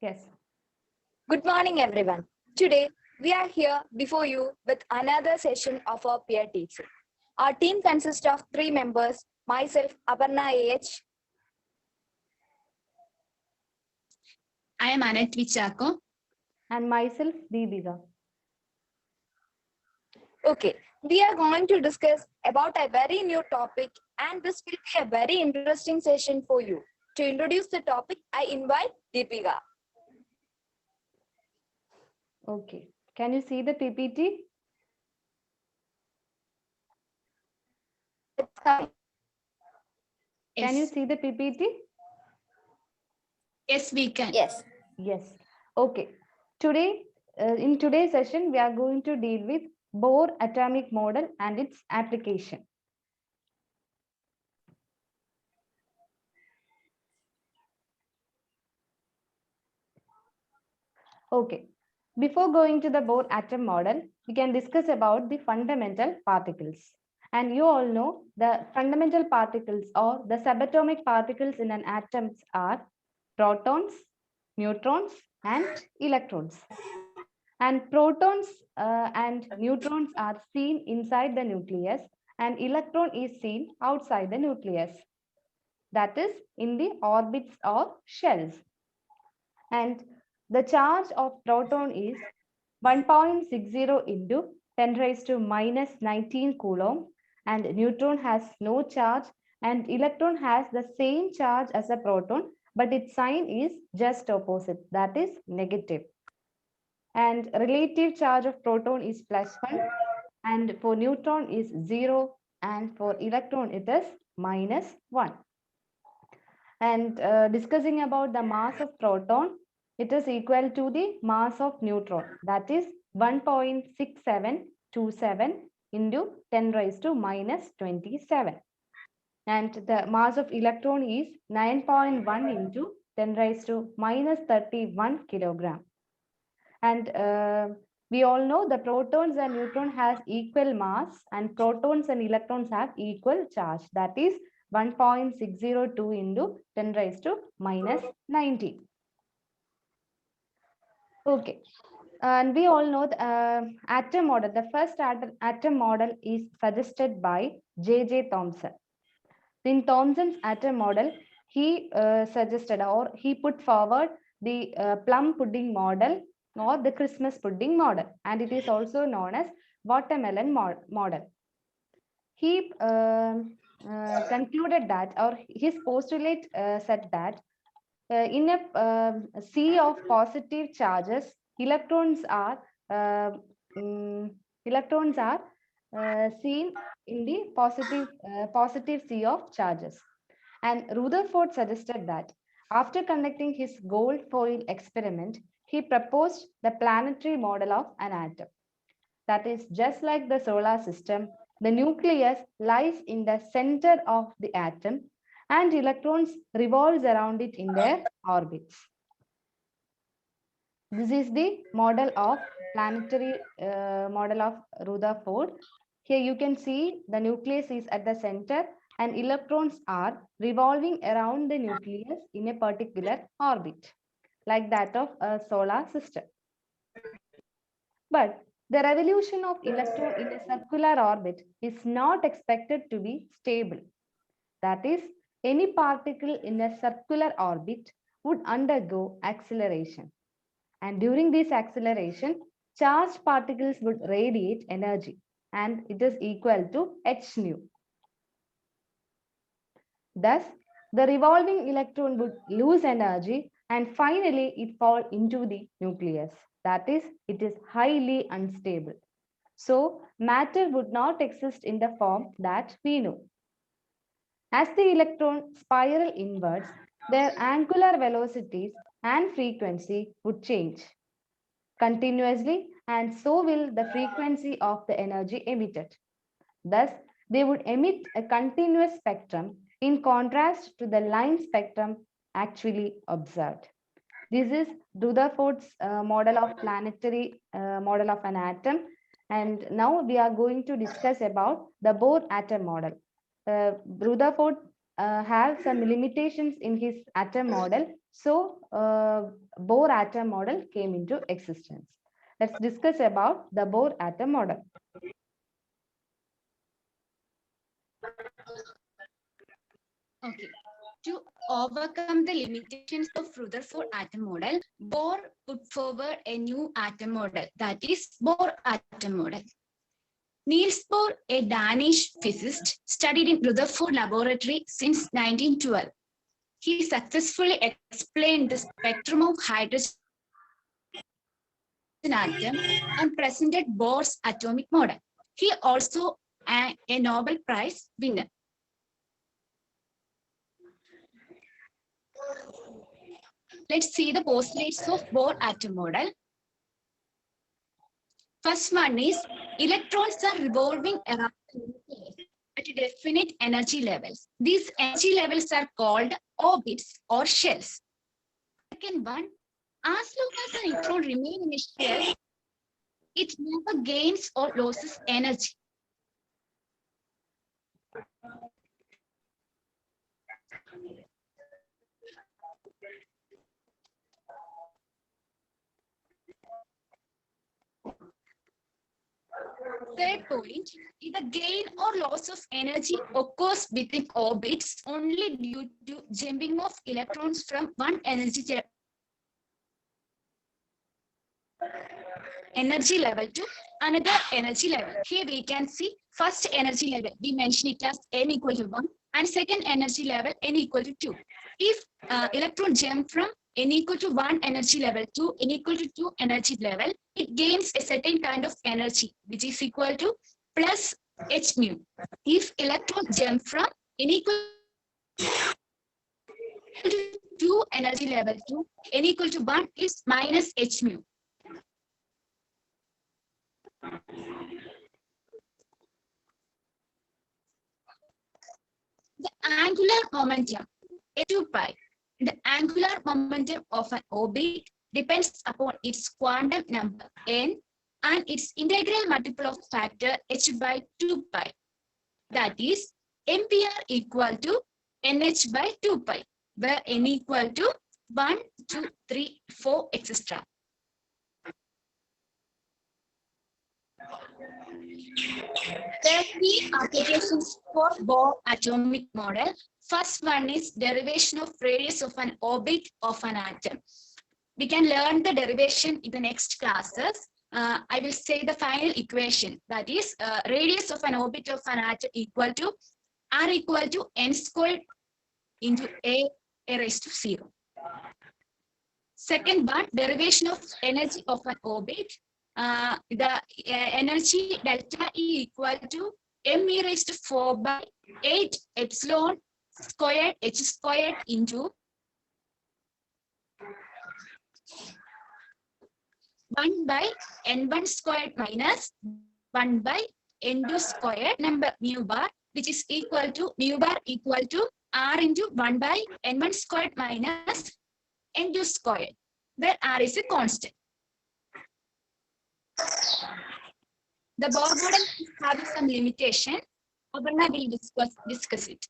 Yes. Good morning, everyone. Today, we are here before you with another session of our peer teaching. Our team consists of 3 members, myself, Aparna AH. I am Anat Vichako. And myself, Deepika. Okay, we are going to discuss about a very new topic, and this will be a very interesting session for you. To introduce the topic, I invite Deepika. Okay. Can you see the PPT? Can you Yes. see the PPT? Yes, we can. Yes. Yes. Okay. Today, in today's session, we are going to deal with Bohr atomic model and its application. Okay. Before going to the Bohr atom model, we can discuss about the fundamental particles. And you all know the fundamental particles or the subatomic particles in an atom are protons, neutrons, and electrons. And protons and neutrons are seen inside the nucleus, and electron is seen outside the nucleus. That is in the orbits or shells. And the charge of proton is 1.60 into 10 raised to minus 19 coulomb, and neutron has no charge, and electron has the same charge as a proton, but its sign is just opposite, that is negative. And relative charge of proton is +1, and for neutron is 0, and for electron it is -1. And discussing about the mass of proton, it is equal to the mass of neutron, that is 1.6727 into 10 raised to minus 27. And the mass of electron is 9.1 into 10 raised to minus 31 kilogram. And we all know the protons and neutron has equal mass, and protons and electrons have equal charge, that is 1.602 into 10 raised to minus 19. Okay. And we all know the atom model, the first atom model is suggested by J.J. Thomson. In Thomson's atom model, he suggested or he put forward the plum pudding model or the Christmas pudding model, and it is also known as watermelon model. He concluded that, or his postulate said that in a sea of positive charges, electrons are uh, mm, electrons are seen in the positive sea of charges. And Rutherford suggested that after conducting his gold foil experiment, he proposed the planetary model of an atom. That is, just like the solar system, the nucleus lies in the center of the atom, and electrons revolves around it in their orbits. This is the model of planetary model of Rutherford. Here you can see the nucleus is at the center, and electrons are revolving around the nucleus in a particular orbit, like that of a solar system. But the revolution of electron in a circular orbit is not expected to be stable. That is, any particle in a circular orbit would undergo acceleration. And during this acceleration, charged particles would radiate energy, and it is equal to h nu. Thus, the revolving electron would lose energy, and finally it fall into the nucleus. That is, it is highly unstable. So, matter would not exist in the form that we know. As the electron spiral inwards, their angular velocities and frequency would change continuously, and so will the frequency of the energy emitted. Thus, they would emit a continuous spectrum in contrast to the line spectrum actually observed. This is Rutherford's model of planetary model of an atom. And now we are going to discuss about the Bohr atom model. Rutherford have some limitations in his atom model. So Bohr atom model came into existence. Let's discuss about the Bohr atom model. Okay. To overcome the limitations of Rutherford atom model, Bohr put forward a new atom model, that is Bohr atom model. Niels Bohr, a Danish physicist, studied in Rutherford laboratory since 1912. He successfully explained the spectrum of hydrogen atom and presented Bohr's atomic model. He also a Nobel Prize winner. Let's see the postulates of Bohr atom model. First one is electrons are revolving around the nucleus at definite energy levels. These energy levels are called orbits or shells. Second one, as long as an electron remains in a shell, it never gains or loses energy. Third point, the gain or loss of energy occurs between orbits only due to jumping of electrons from one energy level to another energy level. Here we can see first energy level, we mention it as n equal to 1, and second energy level n equal to 2. If electron jump from n equal to 1 energy level to n equal to 2 energy level, it gains a certain kind of energy, which is equal to plus h mu. If electron jump from n equal to 2 energy level to n equal to 1 is minus h mu. The angular momentum, A2 pi. The angular momentum of an orbit depends upon its quantum number n and its integral multiple of factor h by 2 pi. That is, MPR equal to NH by 2 pi, where n equal to 1, 2, 3, 4, etc. There are three applications for Bohr atomic model. First one is derivation of radius of an orbit of an atom. We can learn the derivation in the next classes. I will say the final equation, that is radius of an orbit of an atom equal to R equal to n squared into a raised to 0. Second one, derivation of energy of an orbit. The energy delta E equal to m e raised to 4 by 8 epsilon squared h squared into 1 by n1 squared minus 1 by n2 squared number mu bar, which is equal to mu bar equal to r into 1 by n1 squared minus n2 squared, where r is a constant. The Bohr model is having some limitation. Aparna will discuss it.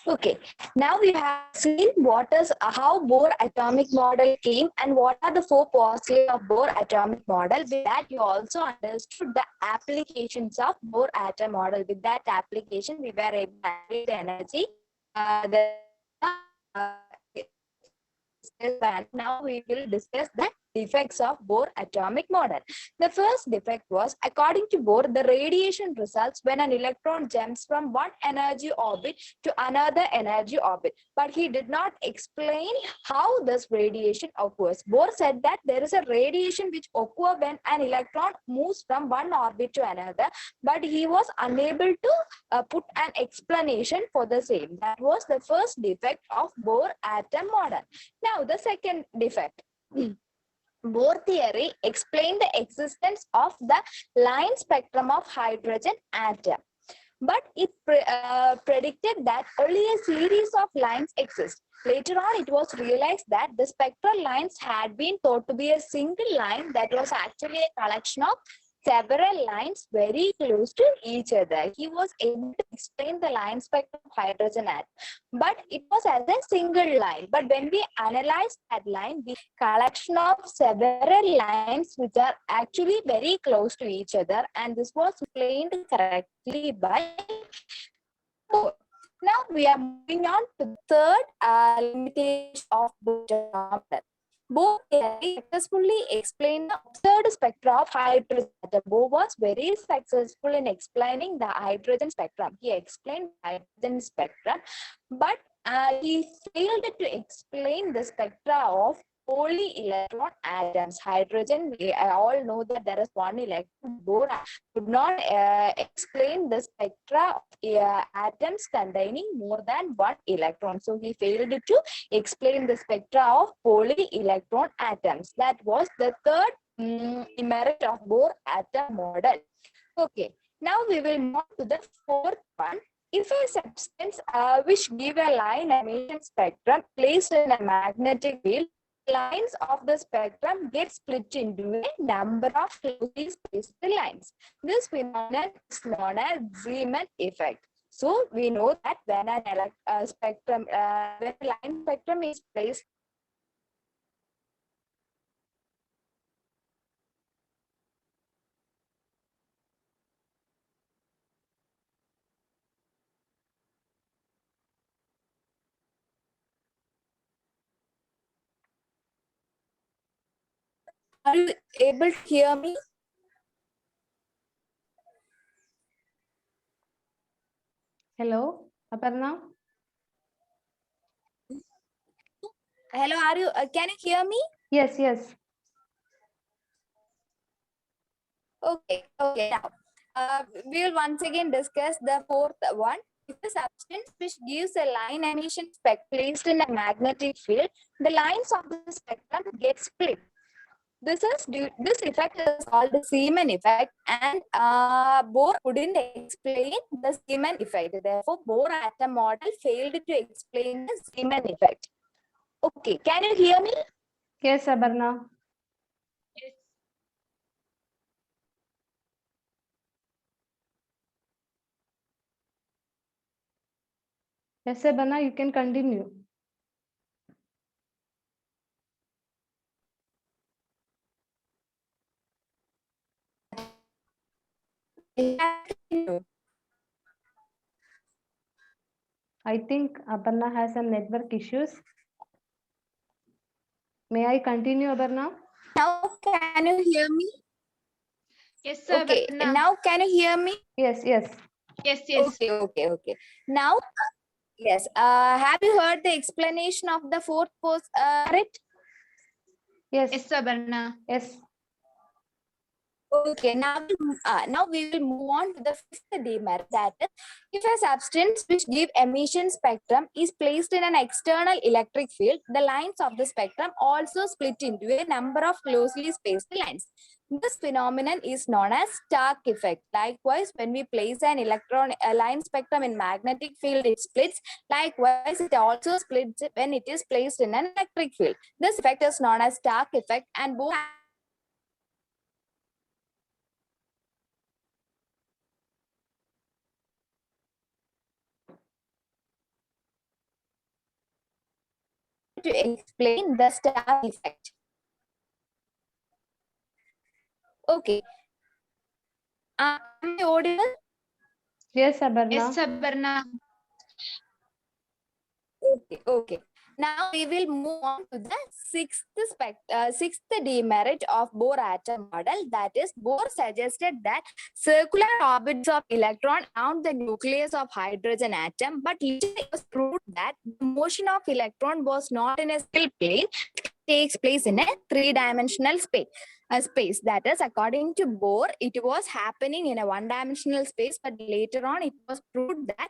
Okay, now we have seen how Bohr atomic model came and what are the four postulates of Bohr atomic model. With that, you also understood the applications of Bohr atom model. With that application, we were able to create energy. Now we will discuss the defects of Bohr atomic model. The first defect was, according to Bohr, the radiation results when an electron jumps from one energy orbit to another energy orbit. But he did not explain how this radiation occurs. Bohr said that there is a radiation which occurs when an electron moves from one orbit to another, but he was unable to put an explanation for the same. That was the first defect of Bohr atom model. Now, the second defect. Bohr theory explained the existence of the line spectrum of hydrogen atom, but it predicted that only a series of lines exist. Later on, it was realized that the spectral lines had been thought to be a single line that was actually a collection of several lines very close to each other. He was able to explain the line spectrum of hydrogen atom, but it was as a single line. But when we analyze that line, the collection of several lines which are actually very close to each other, and this was explained correctly by Bohr. Now we are moving on to the third limitation of Bohr model. Bohr successfully explained the observed spectra of hydrogen. Bohr was very successful in explaining the hydrogen spectrum. He explained hydrogen spectrum, but he failed to explain the spectra of poly-electron atoms. Hydrogen, we all know that there is one electron. Bohr could not explain the spectra of atoms containing more than one electron. So he failed to explain the spectra of poly-electron atoms. That was the third merit of Bohr atom model. Okay, now we will move to the fourth one. If a substance which give a line emission spectrum placed in a magnetic field, lines of the spectrum get split into a number of closely spaced lines. This phenomenon is known as Zeeman effect. So we know that when an spectrum, when a line spectrum is placed, are you able to hear me? Hello, Aparna? Hello, are you? Can you hear me? Yes, yes. Okay, okay. Now, we will once again discuss the fourth one. If a substance which gives a line emission spectrum placed in a magnetic field, the lines of the spectrum get split. This effect is called the Zeeman effect, and Bohr couldn't explain the Zeeman effect. Therefore, Bohr atom model failed to explain the Zeeman effect. Okay, can you hear me? Yes, Aparna. Yes, Aparna, you can continue. I think Aparna has some network issues. May I continue, Aparna? Now, can you hear me? Yes, sir. Okay, Aparna. now can you hear me? Yes, yes. Yes, yes. Okay. Now, yes. Have you heard the explanation of the fourth post? Correct. Yes, Yes, sir. Aparna. yes. Okay, now we will move on to the fifth demerit. That is, if a substance which give emission spectrum is placed in an external electric field, the lines of the spectrum also split into a number of closely spaced lines. This phenomenon is known as Stark effect. Likewise, when we place an line spectrum in magnetic field, it splits. Likewise, it also splits when it is placed in an electric field. This effect is known as Stark effect, and both to explain the Stark effect. Okay. Am I audible? Yes, Aparna. Yes, sir. Aparna. Okay. Now we will move on to the sixth demerit of Bohr atom model. That is, Bohr suggested that circular orbits of electron around the nucleus of hydrogen atom, but later it was proved that the motion of electron was not in a still plane, it takes place in a three-dimensional space. That is, according to Bohr, it was happening in a one-dimensional space, but later on it was proved that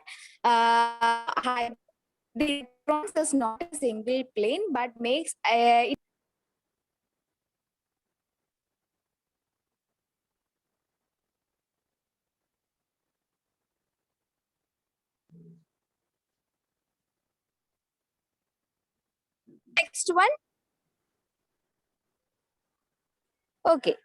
the electrons is not a single plane, but makes it. Next one. Okay.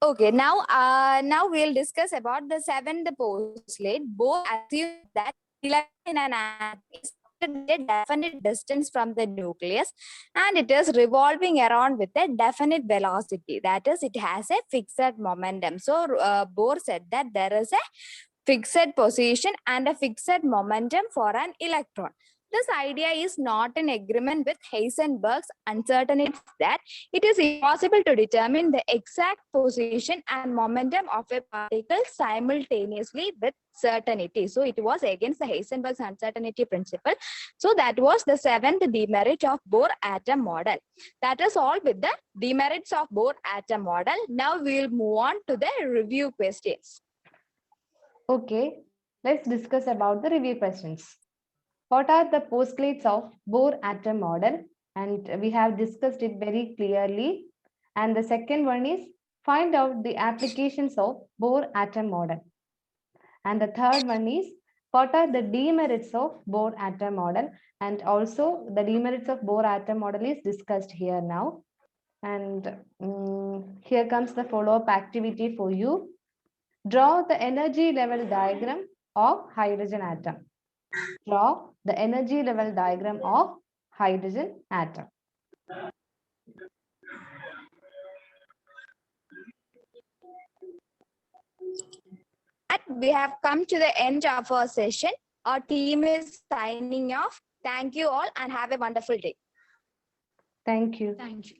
Okay, now we'll discuss about the seventh postulate. Bohr assumes that electron in an atom is at a definite distance from the nucleus and it is revolving around with a definite velocity. That is, it has a fixed momentum. So Bohr said that there is a fixed position and a fixed momentum for an electron. This idea is not in agreement with Heisenberg's uncertainty that it is impossible to determine the exact position and momentum of a particle simultaneously with certainty. So it was against the Heisenberg's uncertainty principle. So that was the seventh demerit of Bohr atom model. That is all with the demerits of Bohr atom model. Now we will move on to the review questions. Okay, let's discuss about the review questions. What are the postulates of Bohr atom model? And we have discussed it very clearly. And the second one is find out the applications of Bohr atom model. And the third one is what are the demerits of Bohr atom model? And also the demerits of Bohr atom model is discussed here now. And here comes the follow-up activity for you. Draw the energy level diagram of hydrogen atom. Draw the energy level diagram of hydrogen atom. We have come to the end of our session. Our team is signing off. Thank you all and have a wonderful day. Thank you. Thank you.